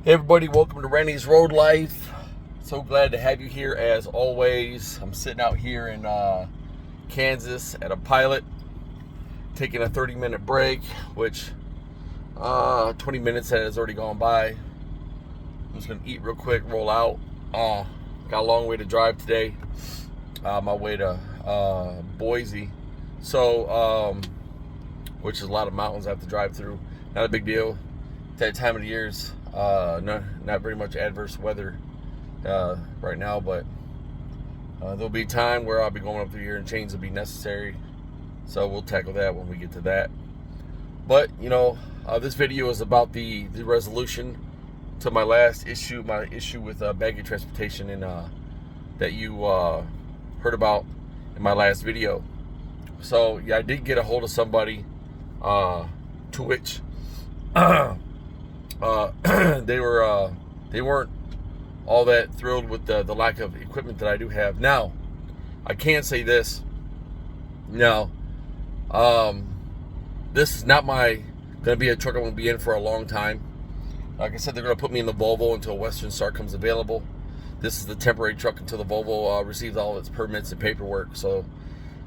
Hey everybody, welcome to Rennie's Road Life. So glad to have you here as always. I'm sitting out here in Kansas at a pilot, taking a 30-minute break, which 20 minutes has already gone by. I'm just gonna eat real quick, roll out. Got a long way to drive today. My way to Boise, so which is a lot of mountains I have to drive through. Not a big deal. That time of the year's not very much adverse weather right now, but there'll be time where I'll be going up through here and change will be necessary. So we'll tackle that when we get to that. But this video is about the resolution to my last issue, my issue with Baggett transportation, and that you heard about in my last video. So yeah, I did get a hold of somebody, to which they weren't all that thrilled with the lack of equipment that I do have. Now, I can say this. Now, this is not going to be a truck I'm going to be in for a long time. Like I said, they're going to put me in the Volvo until Western Star comes available. This is the temporary truck until the Volvo receives all of its permits and paperwork. So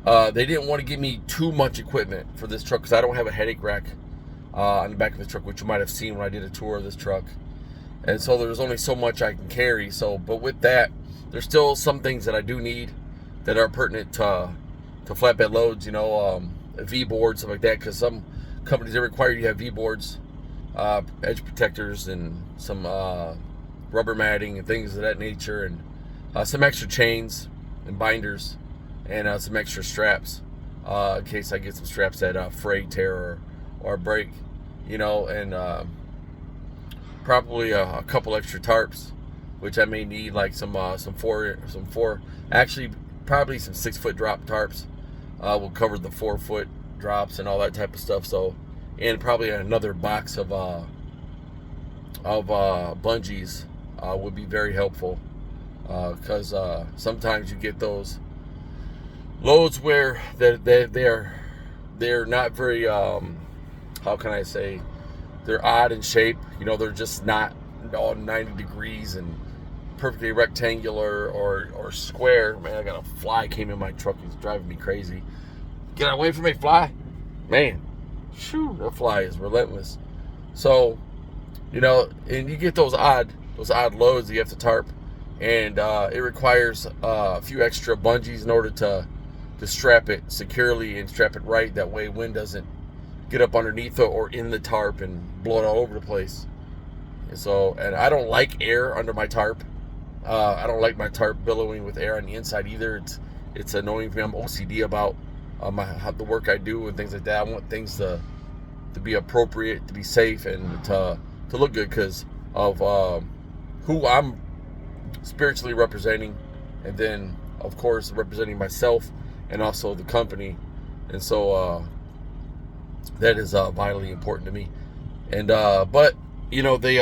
they didn't want to give me too much equipment for this truck because I don't have a headache rack on the back of the truck, which you might have seen when I did a tour of this truck. And so there's only so much I can carry. So, but with that, there's still some things that I do need that are pertinent to flatbed loads. V boards, stuff like that. Because some companies, they require you to have V boards, edge protectors, and some rubber matting and things of that nature, and some extra chains and binders, and some extra straps in case I get some straps that fray, tear, or break. And probably a couple extra tarps, which I may need, like some four, actually probably some 6-foot drop tarps. Will cover the 4-foot drops and all that type of stuff. So, and probably another box of bungees would be very helpful, because sometimes you get those loads where they're not very how can I say, they're odd in shape. They're just not all 90 degrees and perfectly rectangular or square. Man, I got a fly came in my truck. It's driving me crazy. Get away from me, fly. Man, shoo, that fly is relentless. So, and you get those odd loads that you have to tarp, and it requires a few extra bungees in order to strap it securely and strap it right. That way wind doesn't get up underneath it or in the tarp and blow it all over the place. And I don't like air under my tarp. I don't like my tarp billowing with air on the inside either. It's annoying for me. I'm OCD about the work I do and things like that. I want things to be appropriate, to be safe, and to look good because of who I'm spiritually representing, and then of course representing myself and also the company. And so that is vitally important to me. And but they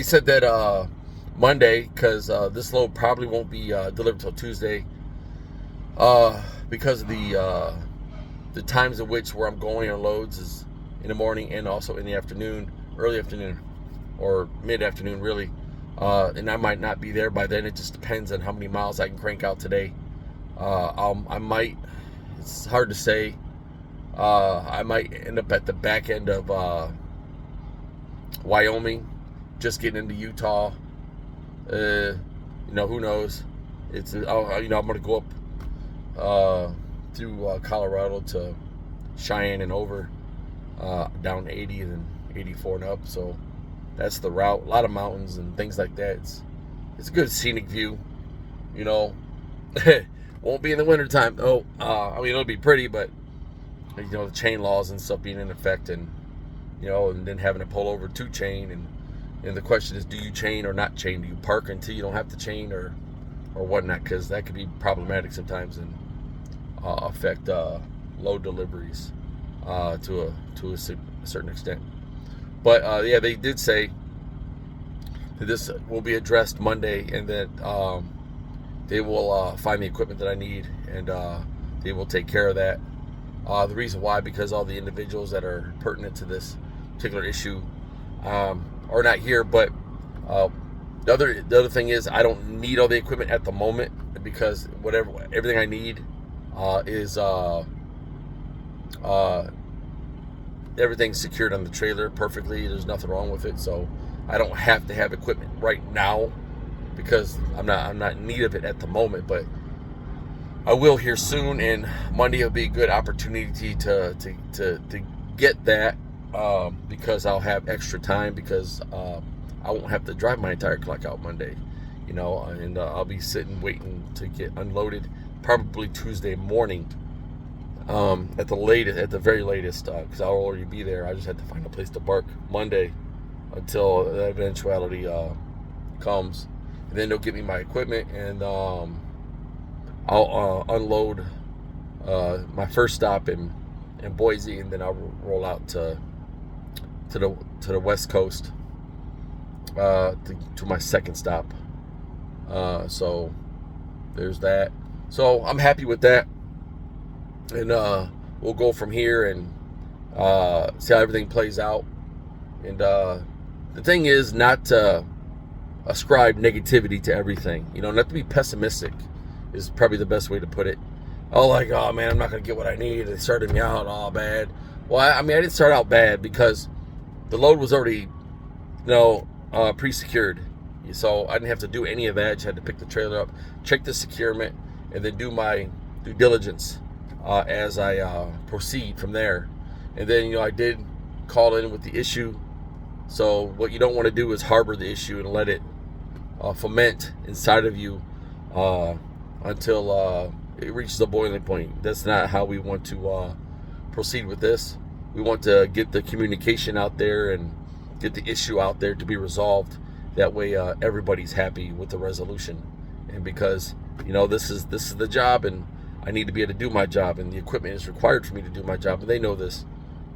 said that Monday, because this load probably won't be delivered till Tuesday, because of the times in which where I'm going on loads is in the morning and also in the afternoon, early afternoon or mid afternoon really, and I might not be there by then. It just depends on how many miles I can crank out today. I might, it's hard to say, I might end up at the back end of Wyoming, just getting into Utah. Who knows? It's I'm gonna go up through Colorado to Cheyenne and over, down 80 and then 84 and up. So that's the route. A lot of mountains and things like that. It's a good scenic view. Won't be in the wintertime though. It'll be pretty, but the chain laws and stuff being in effect, and and then having to pull over to chain, and the question is, do you chain or not chain? Do you park until you don't have to chain or whatnot? Because that could be problematic sometimes and affect load deliveries to a certain extent. But yeah, they did say that this will be addressed Monday, and that they will find the equipment that I need, and they will take care of that. The reason why, because all the individuals that are pertinent to this particular issue, or not here, but uh, the other thing is I don't need all the equipment at the moment because everything I need is everything's secured on the trailer perfectly. There's nothing wrong with it, so I don't have to have equipment right now because I'm not in need of it at the moment. But I will here soon, and Monday will be a good opportunity to get that because I'll have extra time because I won't have to drive my entire truck out Monday, and I'll be sitting waiting to get unloaded probably Tuesday morning. At the very latest, because I'll already be there. I just had to find a place to park Monday until that eventuality comes, and then they'll get me my equipment, and I'll unload my first stop in Boise, and then I'll roll out to the West Coast to my second stop. So there's that. So I'm happy with that. And we'll go from here and see how everything plays out. And the thing is not to ascribe negativity to everything. Not to be pessimistic is probably the best way to put it. Oh, like, oh man, I'm not going to get what I need. They started me out all bad. Well, I didn't start out bad because the load was already, pre-secured. So I didn't have to do any of that. I just had to pick the trailer up, check the securement, and then do my due diligence as I proceed from there. And then, I did call in with the issue. So what you don't want to do is harbor the issue and let it foment inside of you until it reaches a boiling point. That's not how we want to proceed with this. We want to get the communication out there and get the issue out there to be resolved. That way everybody's happy with the resolution. And because, this is the job, and I need to be able to do my job, and the equipment is required for me to do my job, and they know this.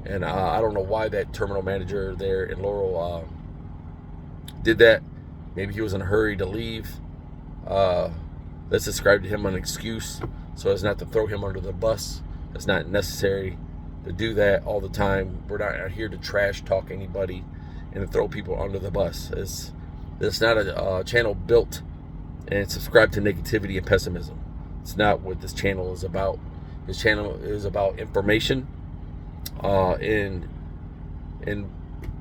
And I don't know why that terminal manager there in Laurel did that. Maybe he was in a hurry to leave. Let's ascribe to him an excuse so as not to throw him under the bus. It's not necessary to do that all the time. We're not here to trash talk anybody and to throw people under the bus. It's not a channel built and subscribed to negativity and pessimism. It's not what this channel is about. This channel is about information, and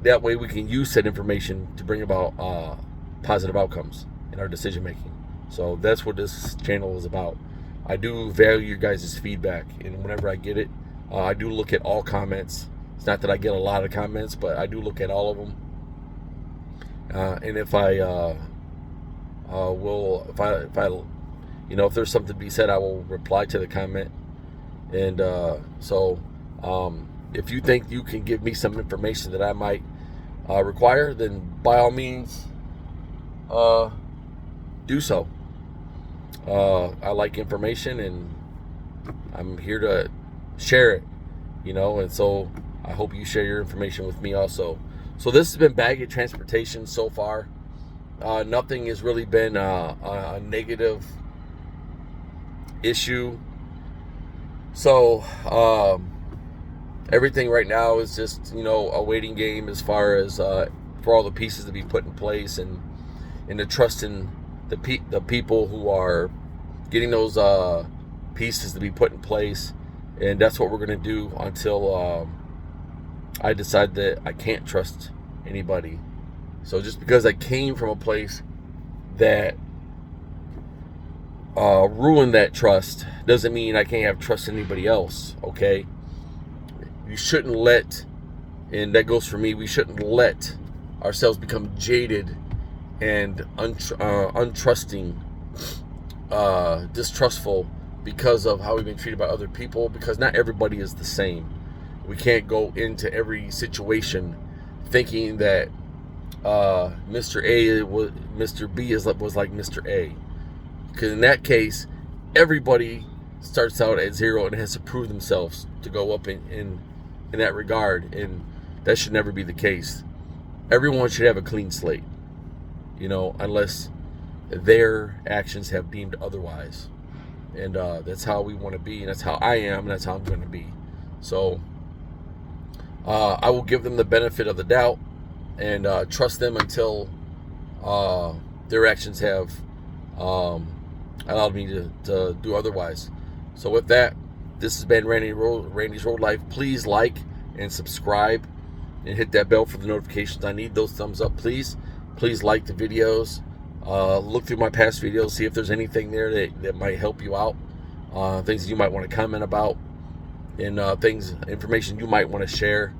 that way we can use said information to bring about positive outcomes in our decision making. So that's what this channel is about. I do value your guys' feedback, and whenever I get it, I do look at all comments. It's not that I get a lot of comments, but I do look at all of them. And if if there's something to be said, I will reply to the comment. And if you think you can give me some information that I might require, then by all means, do so. I like information, and I'm here to share it, and so I hope you share your information with me also. So this has been Baggett Transportation so far. Nothing has really been a negative issue. So everything right now is just a waiting game as far as for all the pieces to be put in place, and to trust in the people who are getting those pieces to be put in place. And that's what we're going to do until I decide that I can't trust anybody. So just because I came from a place that ruined that trust doesn't mean I can't have trust in anybody else, okay? You shouldn't let, and that goes for me, we shouldn't let ourselves become jaded and untrusting, distrustful because of how we've been treated by other people, because not everybody is the same. We can't go into every situation thinking that Mr. A was Mr. B was like Mr. A, because in that case everybody starts out at zero and has to prove themselves to go up in that regard, and that should never be the case. Everyone should have a clean slate, unless their actions have deemed otherwise. And that's how we want to be, and that's how I am, and that's how I'm going to be. So I will give them the benefit of the doubt and trust them until their actions have allowed me to do otherwise. So with that, this has been Randy's Road Life. Please like and subscribe and hit that bell for the notifications. I need those thumbs up, please. Please like the videos. Look through my past videos, see if there's anything there that might help you out. Things you might want to comment about, and information you might want to share.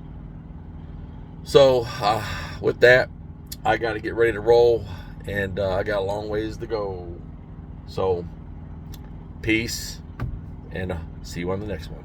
So with that, I got to get ready to roll, and I got a long ways to go. So peace, and see you on the next one.